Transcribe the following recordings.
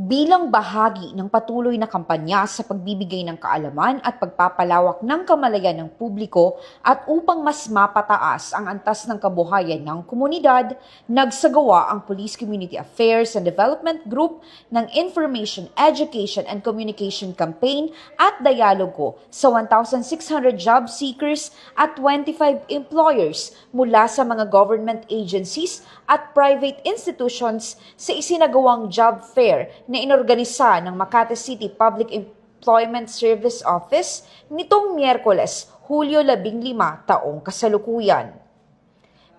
Bilang bahagi ng patuloy na kampanya sa pagbibigay ng kaalaman at pagpapalawak ng kamalayan ng publiko at upang mas mapataas ang antas ng kabuhayan ng komunidad, nagsagawa ang Police Community Affairs and Development Group ng Information, Education and Communication Campaign at Dialogo sa 1,600 job seekers at 25 employers mula sa mga government agencies at private institutions sa isinagawang job fair na inorganisa ng Makati City Public Employment Service Office nitong Miyerkules, Hulyo 15, taong kasalukuyan.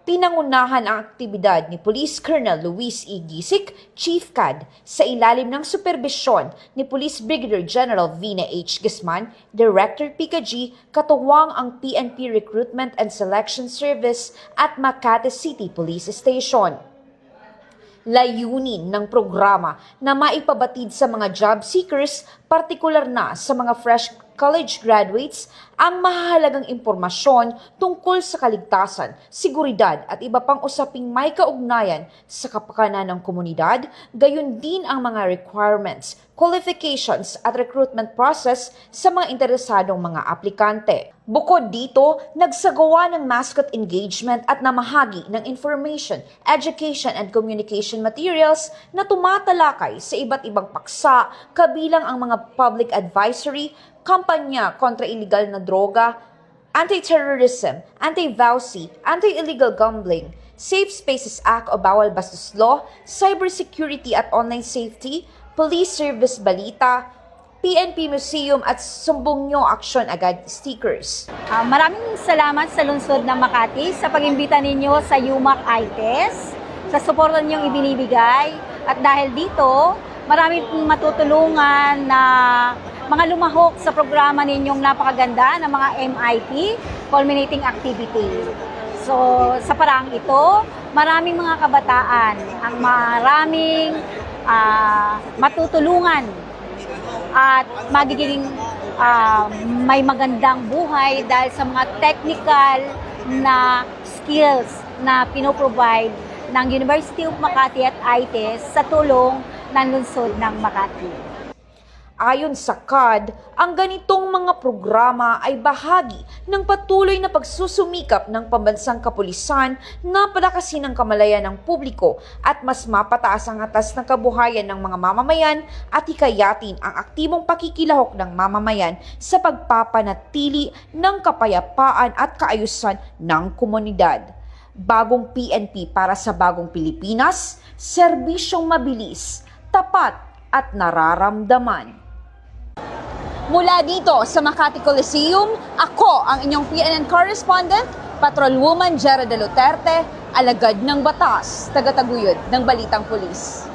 Pinangunahan ang aktibidad ni Police Colonel Luis E. Gisik, Chief CAD, sa ilalim ng superbisyon ni Police Brigadier General Vina H. Guzman, Director PICAG, katuwang ang PNP Recruitment and Selection Service at Makati City Police Station. Layunin ng programa na maipabatid sa mga job seekers, partikular na sa mga fresh college graduates, ang mahahalagang impormasyon tungkol sa kaligtasan, seguridad at iba pang usaping may kaugnayan sa kapakanan ng komunidad, gayon din ang mga requirements, qualifications at recruitment process sa mga interesadong mga aplikante. Bukod dito, nagsagawa ng mascot engagement at namahagi ng information, education and communication materials na tumatalakay sa iba't ibang paksa kabilang ang mga public advisory, kampanya kontra illegal na droga, anti-terrorism, anti-vowsy, anti-illegal gambling, Safe Spaces Act o Bawal Bastos Law, cybersecurity at online safety, police service balita, PNP Museum at Sumbong Nyo Aksyon Agad stickers. Maraming salamat sa lungsod ng Makati sa pag-imbita ninyo sa UMAC ITES, sa suporta ninyong ibinibigay. At dahil dito, marami pong matutulungan na mga lumahok sa programa ninyong napakaganda ng mga MIT, Culminating Activity. So, sa paraang ito, maraming mga kabataan ang maraming matutulungan at magiging may magandang buhay dahil sa mga technical na skills na pinoprovide ng University of Makati at ITES sa tulong ng lungsod ng Makati. Ayon sa CAD, ang ganitong mga programa ay bahagi ng patuloy na pagsusumikap ng pambansang kapulisan na palakasin ang kamalayan ng publiko at mas mapataas ang antas ng kabuhayan ng mga mamamayan at hikayatin ang aktibong pakikilahok ng mamamayan sa pagpapanatili ng kapayapaan at kaayusan ng komunidad. Bagong PNP para sa bagong Pilipinas, serbisyong mabilis, tapat at nararamdaman. Mula dito sa Makati Coliseum, ako ang inyong PNN correspondent, Patrolwoman Jera de Luterte, alagad ng batas, tagataguyod ng Balitang Pulis.